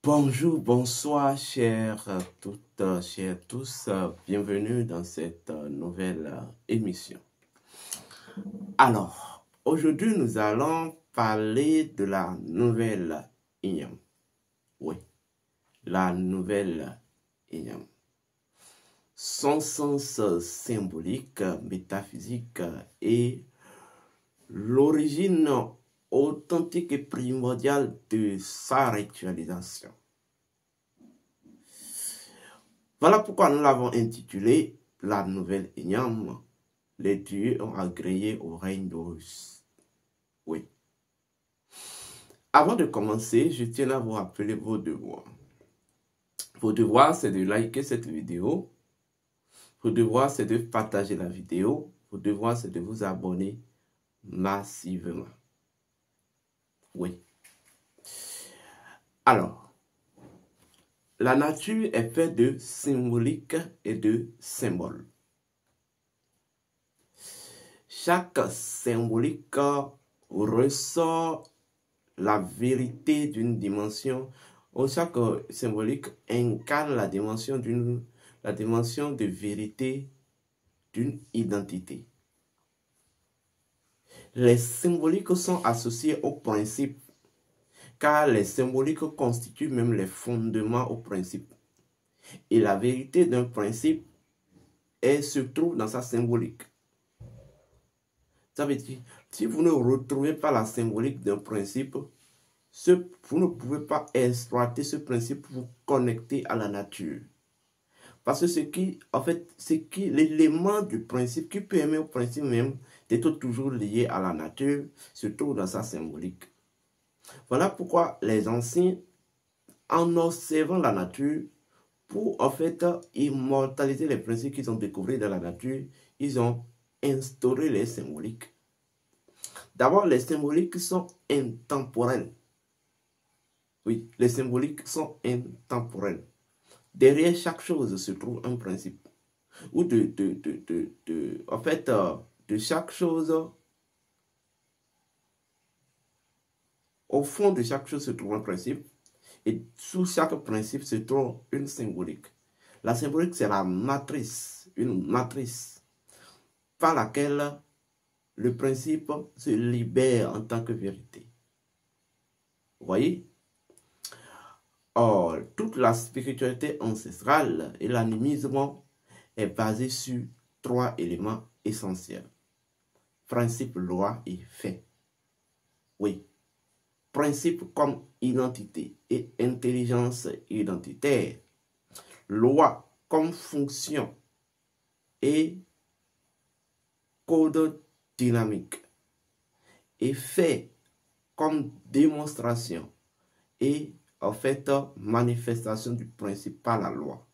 Bonjour, bonsoir, chers toutes, chers tous. Bienvenue dans cette nouvelle émission. Alors, aujourd'hui, nous allons parler de la nouvelle Inyam. Oui, la nouvelle Inyam. Son sens symbolique, métaphysique et l'origine authentique et primordiale de sa ritualisation. Voilà pourquoi nous l'avons intitulé La Nouvelle Inyam. Les dieux ont agréé au règne d'Horus. Oui. Avant de commencer, je tiens à vous rappeler vos devoirs. Vos devoirs, c'est de liker cette vidéo. Vos devoirs, c'est de partager la vidéo. Vos devoirs, c'est de vous abonner massivement. Oui. Alors, la nature est faite de symbolique et de symboles. Chaque symbolique ressort la vérité d'une dimension, ou chaque symbolique incarne la dimension de vérité d'une identité. Les symboliques sont associés au principe, car les symboliques constituent même les fondements au principe. Et la vérité d'un principe se trouve dans sa symbolique. Ça veut dire, si vous ne retrouvez pas la symbolique d'un principe, vous ne pouvez pas exploiter ce principe pour vous connecter à la nature. Parce que l'élément du principe qui permet au principe même d'être toujours lié à la nature se trouve dans sa symbolique. Voilà pourquoi les anciens, en observant la nature, pour immortaliser les principes qu'ils ont découverts dans la nature, ils ont instauré les symboliques. D'abord, les symboliques sont intemporels. Oui, les symboliques sont intemporels. Derrière chaque chose se trouve un principe. Ou de chaque chose, au fond de chaque chose se trouve un principe. Et sous chaque principe se trouve une symbolique. La symbolique, c'est la matrice, une matrice par laquelle le principe se libère en tant que vérité. Vous voyez? Or, toute la spiritualité ancestrale et l'animisme est basé sur trois éléments essentiels. Principe, loi et fait. Oui. Principe comme identité et intelligence identitaire. Loi comme fonction et code dynamique. Et fait comme démonstration et manifestation du principe par la loi.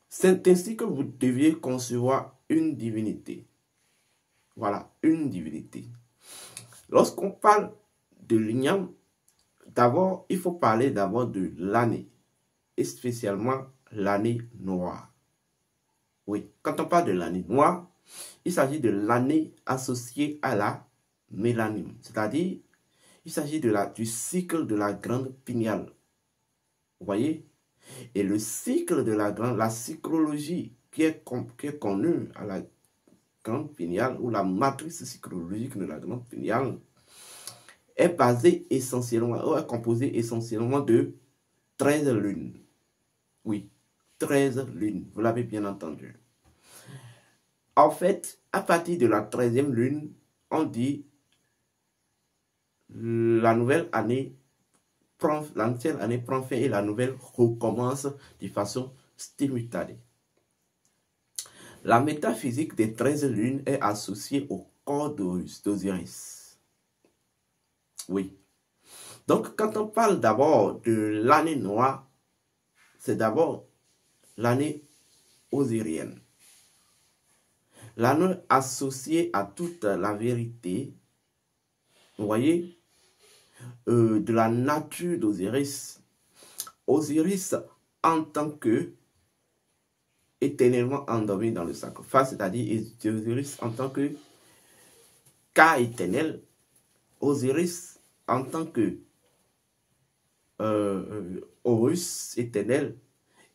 C'est ainsi que vous deviez concevoir une divinité. Voilà, une divinité. Lorsqu'on parle de l'Inyam, d'abord, il faut parler d'abord de l'année, et spécialement l'année noire. Oui, quand on parle de l'année noire, il s'agit de l'année associée à la mélanime, c'est-à-dire il s'agit du cycle de la grande pinéale. Vous voyez? Et le cycle de la cyclologie qui est connue à la grande pinéale, ou la matrice cyclologique de la grande pinéale, est basée essentiellement, est composée essentiellement de 13 lunes. Oui, 13 lunes, vous l'avez bien entendu. En fait, à partir de la 13e lune, on dit l'ancienne année prend fin et la nouvelle recommence de façon simultanée. La métaphysique des 13 lunes est associée au corps d'Osiris. Oui. Donc, quand on parle d'abord de l'année noire, c'est d'abord l'année osirienne. L'année associée à toute la vérité, vous voyez, de la nature d'Osiris. Osiris en tant que éternellement endormi dans le sarcophage, c'est-à-dire Osiris en tant que cas éternel, Osiris en tant que Horus éternel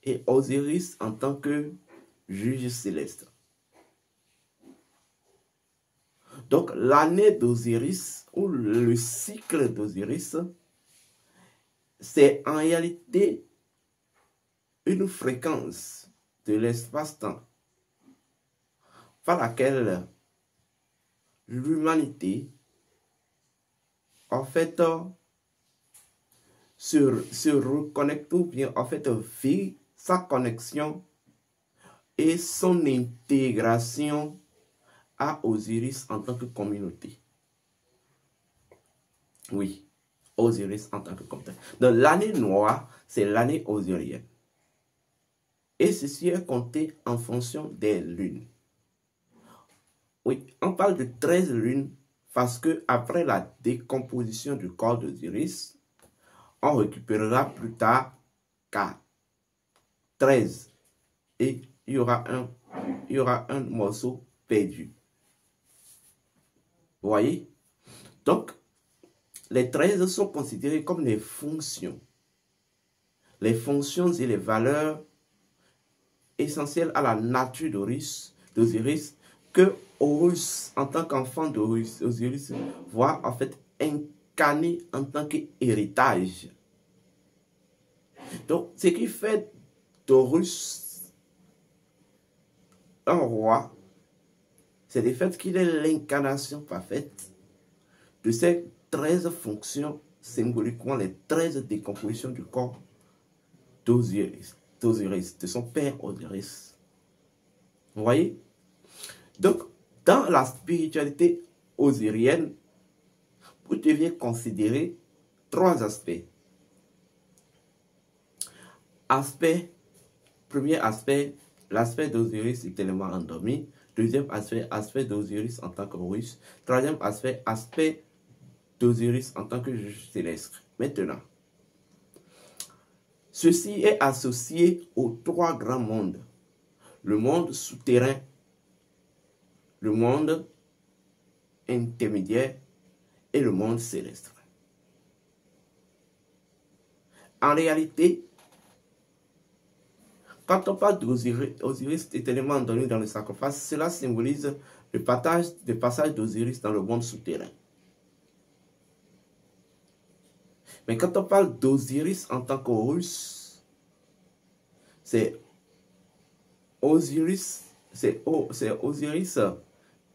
et Osiris en tant que juge céleste. Donc, l'année d'Osiris, ou le cycle d'Osiris, c'est en réalité une fréquence de l'espace-temps par laquelle l'humanité, en fait, se reconnecte ou bien, en fait, vit sa connexion et son intégration à Osiris en tant que communauté. Oui, Osiris en tant que communauté. Donc, l'année noire, c'est l'année osirienne. Et ceci est compté en fonction des lunes. Oui, on parle de 13 lunes parce que après la décomposition du corps d'Osiris, on récupérera plus tard 4, 13 et il y aura un morceau perdu. Vous voyez? Donc, les 13 sont considérés comme les fonctions. Les fonctions et les valeurs essentielles à la nature d'Osiris que Horus, en tant qu'enfant d'Osiris, voit en fait incarné en tant qu'héritage. Donc, ce qui fait d'Horus un roi, c'est le fait qu'il est l'incarnation parfaite de ces 13 fonctions, symboliquement les 13 décompositions du corps d'Osiris, de son père Osiris. Vous voyez? Donc, dans la spiritualité osirienne, vous deviez considérer 3 aspects. Premier aspect, l'aspect d'Osiris éternellement endormi. Deuxième aspect d'Osiris en tant qu'Horus. Troisième aspect d'Osiris en tant que juge céleste. Maintenant, ceci est associé aux 3 grands mondes. Le monde souterrain, le monde intermédiaire et le monde céleste. En réalité, quand on parle d'Osiris éternellement endormi dans le sarcophage, cela symbolise le passage d'Osiris dans le monde souterrain. Mais quand on parle d'Osiris en tant qu'Horus, c'est Osiris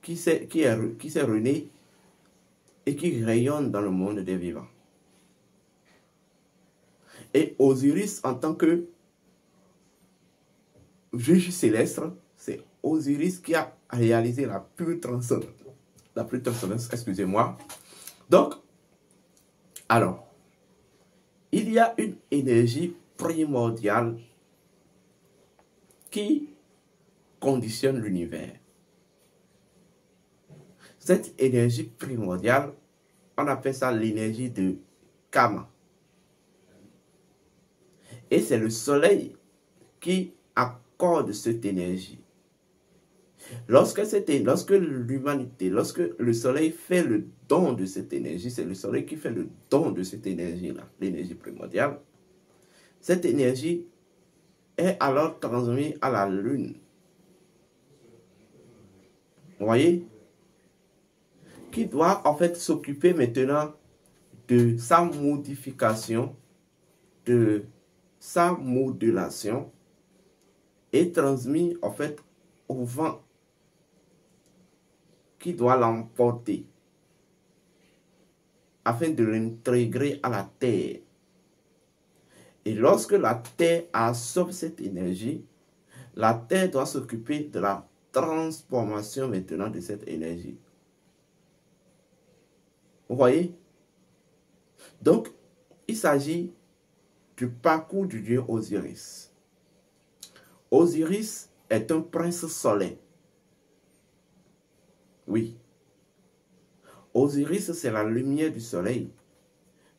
qui s'est rené et qui rayonne dans le monde des vivants. Et Osiris en tant que juge céleste, c'est Osiris qui a réalisé la pure transcendance, excusez-moi. Donc, alors, il y a une énergie primordiale qui conditionne l'univers. Cette énergie primordiale, on appelle ça l'énergie de Kama. Et c'est le soleil qui accorde cette énergie. Lorsque le soleil fait le don de cette énergie, c'est le soleil qui fait le don de cette énergie-là, l'énergie primordiale. Cette énergie est alors transmise à la lune. Vous voyez? Qui doit en fait s'occuper maintenant de sa modification, de sa modulation et transmis en fait au vent qui doit l'emporter afin de l'intégrer à la terre. Et lorsque la terre absorbe cette énergie, la terre doit s'occuper de la transformation maintenant de cette énergie. Vous voyez? Donc, il s'agit du parcours du dieu Osiris. Osiris est un prince solaire. Oui. Osiris, c'est la lumière du soleil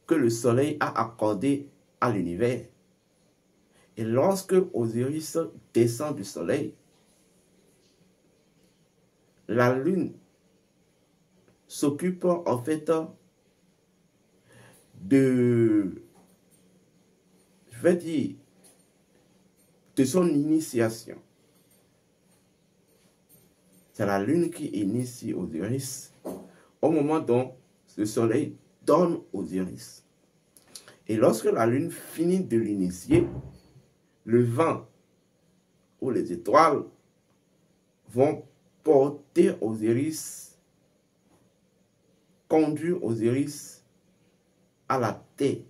que le soleil a accordée à l'univers. Et lorsque Osiris descend du soleil, la lune s'occupe en fait de vais dire, de son initiation. C'est la lune qui initie Osiris au moment dont le soleil donne Osiris. Et lorsque la lune finit de l'initier, le vent ou les étoiles vont porter Osiris, conduire Osiris à la terre.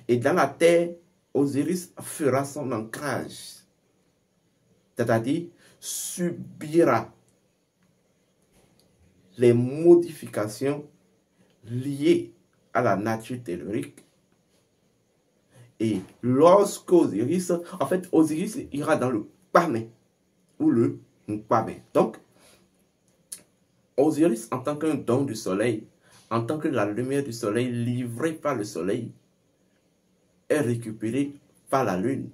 Et dans la terre, Osiris fera son ancrage, c'est-à-dire subira les modifications liées à la nature tellurique. Et lorsque Osiris, en fait, Osiris ira dans le Pamé ou le Nkwame. Donc, Osiris, en tant qu'un don du soleil, en tant que la lumière du soleil livrée par le soleil, est récupérée par la lune.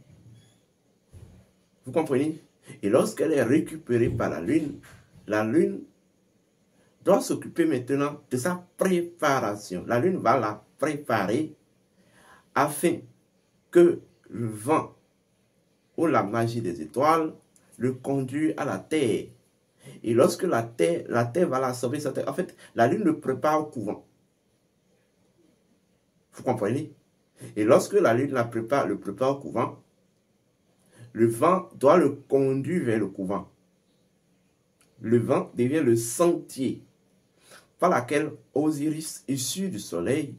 Vous comprenez? Et lorsqu'elle est récupérée par la lune doit s'occuper maintenant de sa préparation. La lune va la préparer afin que le vent ou la magie des étoiles le conduise à la terre. Et lorsque la terre va l'absorber, en fait, la lune le prépare au couvent. Vous comprenez? Et lorsque la lune le prépare au couvent, le vent doit le conduire vers le couvent. Le vent devient le sentier par lequel Osiris, issu du soleil,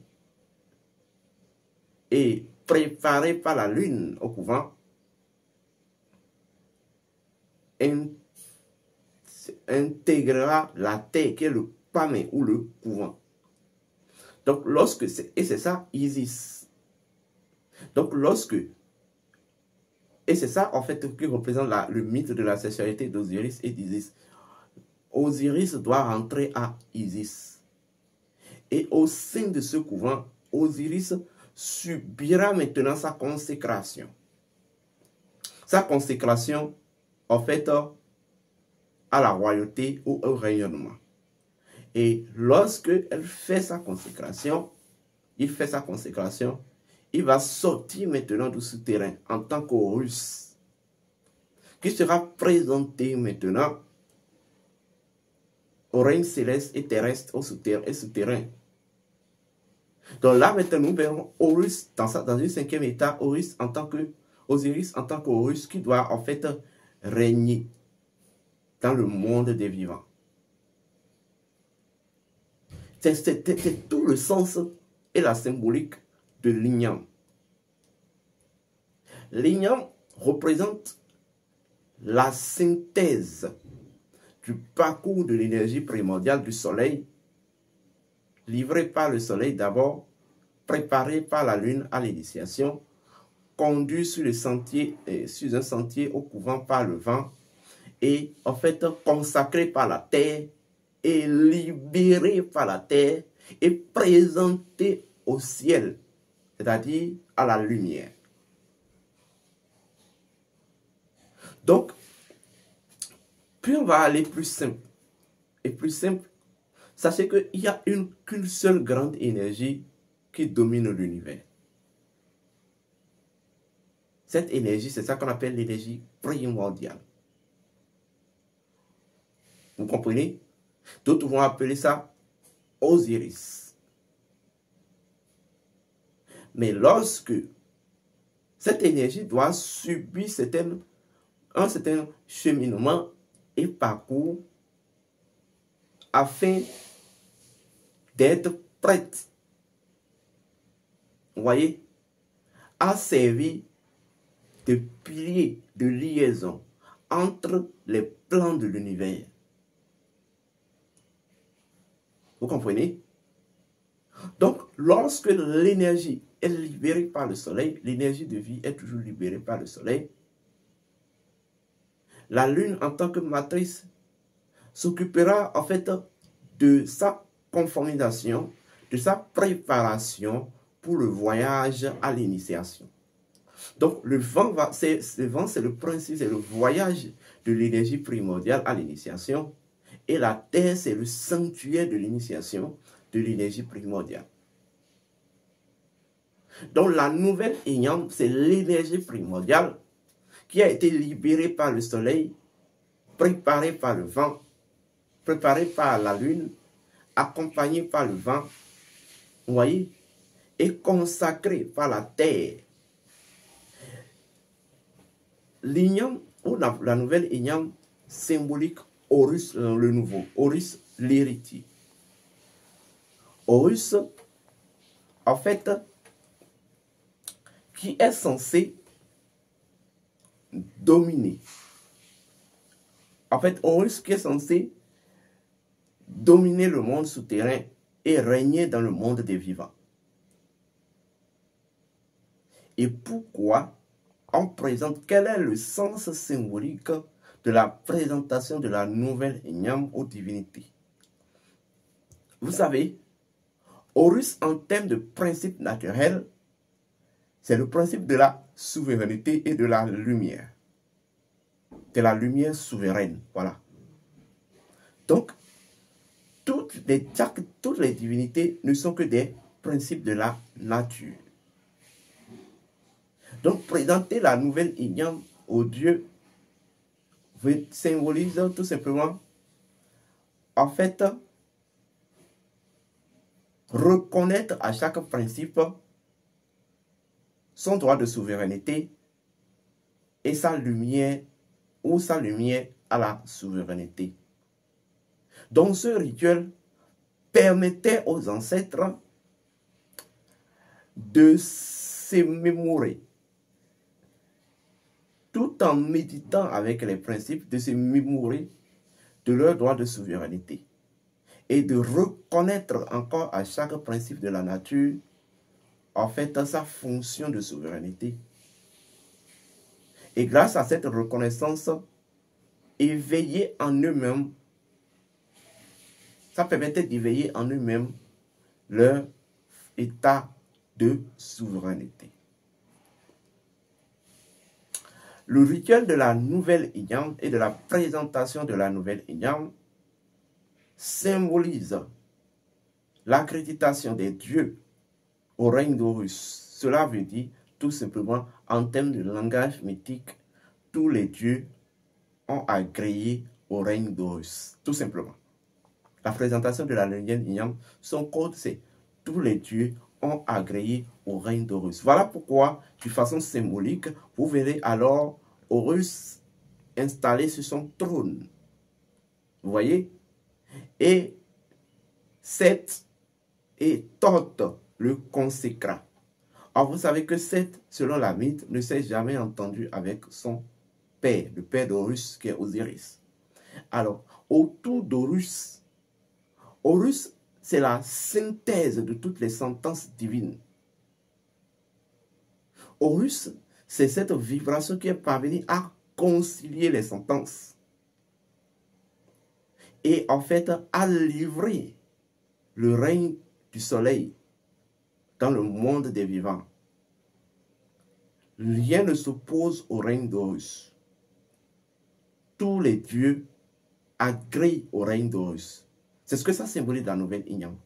et préparé par la lune au couvent, intégrera la terre qui est le Pamé ou le couvent. Donc c'est ça Isis. Donc et c'est ça en fait qui représente le mythe de la sexualité d'Osiris et d'Isis. Osiris doit rentrer à Isis. Et au sein de ce couvent, Osiris subira maintenant sa consécration. Sa consécration, en fait, à la royauté ou au rayonnement. Et lorsque elle fait sa consécration, il va sortir maintenant du souterrain en tant qu'Horus, qui sera présenté maintenant au règne céleste et terrestre, au souterrain. Donc là, maintenant, nous verrons Horus dans un cinquième état, Osiris en tant qu'Horus qui doit en fait régner dans le monde des vivants. C'est tout le sens et la symbolique de l'Ignam. L'Ignam représente la synthèse du parcours de l'énergie primordiale du soleil, livrée par le soleil d'abord, préparée par la lune à l'initiation, conduit sur un sentier au couvent par le vent, et en fait consacré par la terre, et libéré par la terre, et présenté au ciel, c'est-à-dire à la lumière. Donc, plus on va aller plus simple, et plus simple, sachez qu'il n'y a qu'une seule grande énergie qui domine l'univers. Cette énergie, c'est ça qu'on appelle l'énergie primordiale. Vous comprenez? D'autres vont appeler ça Osiris. Mais lorsque cette énergie doit subir un certain cheminement et parcours afin d'être prête, vous voyez, à servir de pilier de liaison entre les plans de l'univers. Vous comprenez? Donc, lorsque l'énergie est libérée par le soleil, l'énergie de vie est toujours libérée par le soleil, la lune en tant que matrice s'occupera en fait de sa conformisation, de sa préparation pour le voyage à l'initiation. Donc le vent, c'est le principe, c'est le voyage de l'énergie primordiale à l'initiation. Et la terre, c'est le sanctuaire de l'initiation de l'énergie primordiale. Donc la nouvelle Inyam, c'est l'énergie primordiale qui a été libérée par le soleil, préparée par le vent, préparée par la lune, accompagnée par le vent, vous voyez, et consacrée par la terre. L'igname, ou la nouvelle Inyam, symbolique Horus le nouveau, Horus l'héritier. Horus, en fait, qui est censé dominer. En fait, Horus qui est censé dominer le monde souterrain et régner dans le monde des vivants. Et pourquoi on présente, quel est le sens symbolique de la présentation de la nouvelle Inyam aux divinités? Vous savez, Horus, en termes de principe naturel, c'est le principe de la souveraineté et de la lumière. De la lumière souveraine, voilà. Donc, toutes les divinités ne sont que des principes de la nature. Donc, présenter la nouvelle Inyam aux dieux symbolise tout simplement, en fait, reconnaître à chaque principe son droit de souveraineté et sa lumière ou sa lumière à la souveraineté. Donc ce rituel permettait aux ancêtres de s'émémorer, tout en méditant avec les principes, de se mémorer de leur droit de souveraineté et de reconnaître encore à chaque principe de la nature, en fait, sa fonction de souveraineté. Et grâce à cette reconnaissance, éveiller en eux-mêmes, ça permettait d'éveiller en eux-mêmes leur état de souveraineté. Le rituel de la nouvelle Inyam et de la présentation de la nouvelle Inyam symbolise l'accréditation des dieux au règne d'Horus. Cela veut dire tout simplement, en termes de langage mythique, tous les dieux ont agréé au règne d'Horus. Tout simplement. La présentation de la nouvelle Inyam, son code c'est tous les dieux ont agréé au règne d'Horus. Voilà pourquoi, de façon symbolique, vous verrez alors Horus installé sur son trône. Vous voyez? Et Seth et Thoth le consécra. Or, vous savez que Seth, selon la mythe, ne s'est jamais entendu avec son père, le père d'Horus, qui est Osiris. Alors, autour d'Horus, Horus, c'est la synthèse de toutes les sentences divines. Horus, c'est cette vibration qui est parvenue à concilier les sentences. Et en fait, à livrer le règne du soleil dans le monde des vivants. Rien ne s'oppose au règne d'Horus. Tous les dieux agréent au règne d'Horus. C'est ce que ça symbolise dans la nouvelle Inyam.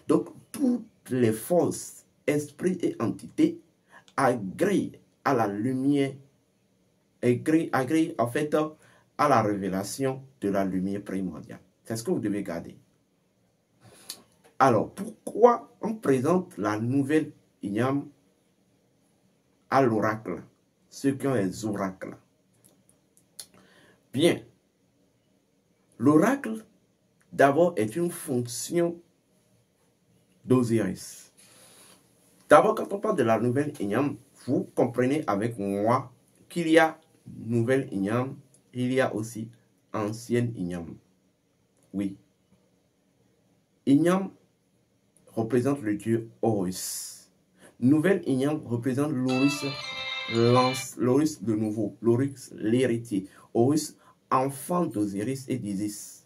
Donc, toutes les forces, esprits et entités agréent à la lumière, agréent en fait à la révélation de la lumière primordiale. C'est ce que vous devez garder. Alors, pourquoi on présente la nouvelle Inyam à l'oracle, ceux qui ont les oracles? Bien, l'oracle, d'abord, est une fonction d'Osiris. D'abord, quand on parle de la nouvelle Inyam, vous comprenez avec moi qu'il y a nouvelle Inyam, il y a aussi ancienne Inyam. Oui. Inyam représente le dieu Horus. Nouvelle Inyam représente l'Horus, l'Horus de nouveau, l'Horus l'héritier, Horus enfant d'Osiris et d'Isis.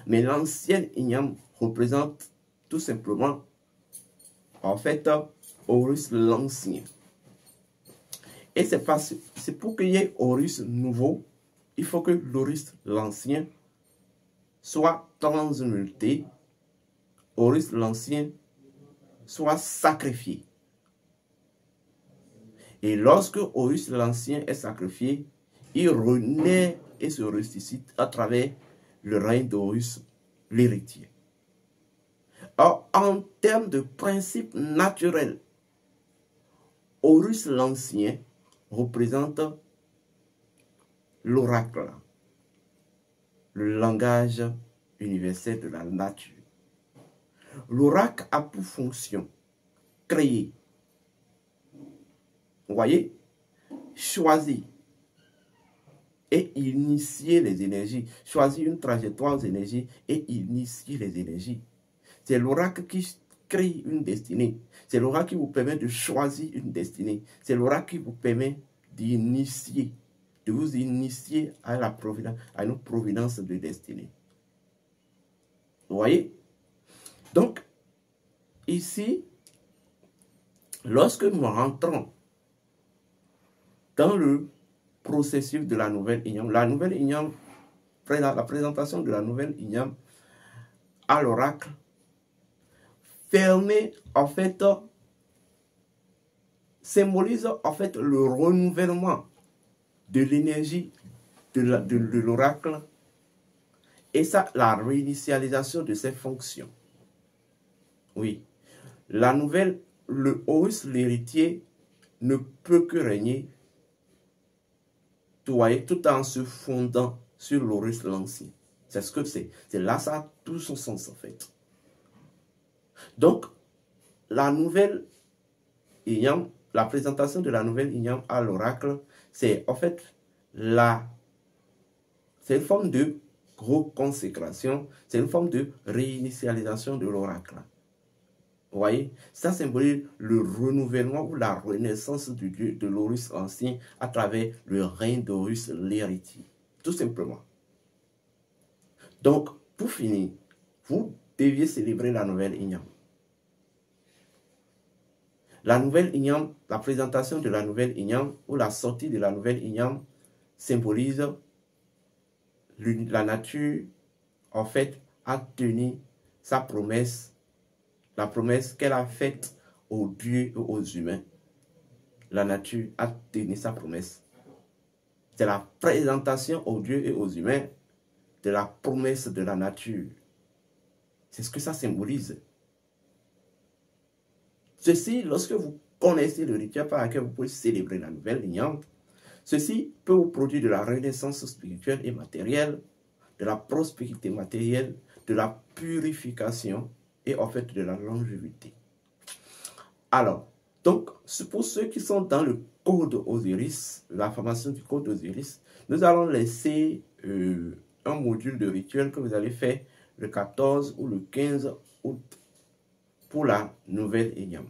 Mais l'ancienne Inyam représente tout simplement, en fait, Horus l'ancien. Et c'est pour qu'il y ait Horus nouveau, il faut que l'Horus l'ancien soit transmuté, Horus l'ancien soit sacrifié. Et lorsque Horus l'Ancien est sacrifié, il renaît et se ressuscite à travers le règne d'Horus, l'héritier. Or, en termes de principe naturel, Horus l'Ancien représente l'oracle, le langage universel de la nature. L'oracle a pour fonction créer, vous voyez, choisir et initier les énergies, choisir une trajectoire aux énergies et initier les énergies. C'est l'oracle qui crée une destinée. C'est l'oracle qui vous permet de choisir une destinée. C'est l'oracle qui vous permet d'initier, de vous initier à la providence, à une providence de destinée. Vous voyez? Donc, ici, lorsque nous rentrons dans le processus de la nouvelle Inyam, la présentation de la nouvelle Inyam à l'oracle permet en fait, symbolise en fait le renouvellement de l'énergie de l'oracle et ça, la réinitialisation de ses fonctions. Oui, la nouvelle, le Horus, l'héritier, ne peut que régner tout en se fondant sur l'Horus l'Ancien. C'est ce que c'est. C'est là ça a tout son sens en fait. Donc, la nouvelle Inyam, la présentation de la nouvelle Inyam à l'oracle, c'est en fait c'est une forme de reconsécration, c'est une forme de réinitialisation de l'oracle. Vous voyez, ça symbolise le renouvellement ou la renaissance du dieu de l'Horus ancien à travers le règne d'Horus l'héritier. Tout simplement. Donc, pour finir, vous deviez célébrer la nouvelle Inyam. La nouvelle Inyam, la présentation de la nouvelle Inyam ou la sortie de la nouvelle Inyam symbolise la nature, en fait, a tenu sa promesse, la promesse qu'elle a faite aux dieux et aux humains. La nature a tenu sa promesse. C'est la présentation aux dieux et aux humains de la promesse de la nature. C'est ce que ça symbolise. Ceci, lorsque vous connaissez le rituel par lequel vous pouvez célébrer la nouvelle Inyam, ceci peut vous produire de la renaissance spirituelle et matérielle, de la prospérité matérielle, de la purification et en fait de la longévité. Alors, donc, pour ceux qui sont dans le code Osiris, la formation du code Osiris, nous allons laisser un module de rituel que vous allez faire le 14 ou le 15 août pour la nouvelle Inyam.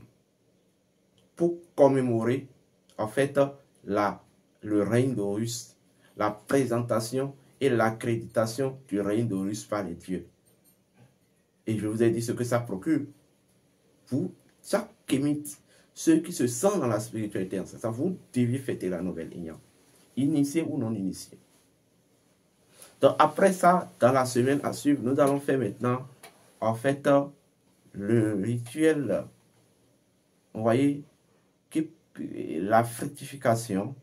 Pour commémorer, en fait, le règne d'Horus, la présentation et l'accréditation du règne d'Horus par les dieux. Et je vous ai dit ce que ça procure. Vous, chaque kémite, ceux qui se sentent dans la spiritualité, ça vous deviez fêter la nouvelle Inyam, initié ou non initié. Donc après ça, dans la semaine à suivre, nous allons faire maintenant, en fait, le rituel, vous voyez, la fructification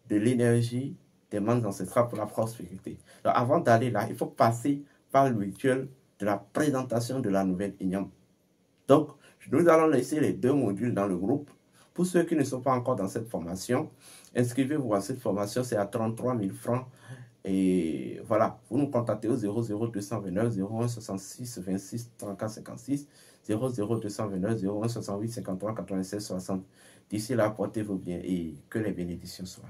de l'énergie des membres ancestrales pour la prospérité. Donc avant d'aller là, il faut passer par le rituel de la présentation de la nouvelle Inyam. Donc, nous allons laisser les deux modules dans le groupe. Pour ceux qui ne sont pas encore dans cette formation, inscrivez-vous à cette formation, c'est à 33 000 francs. Et voilà, vous nous contactez au 00229 01 66 26 34 56, 00229 01 68 53 96 60. D'ici là, portez-vous bien et que les bénédictions soient.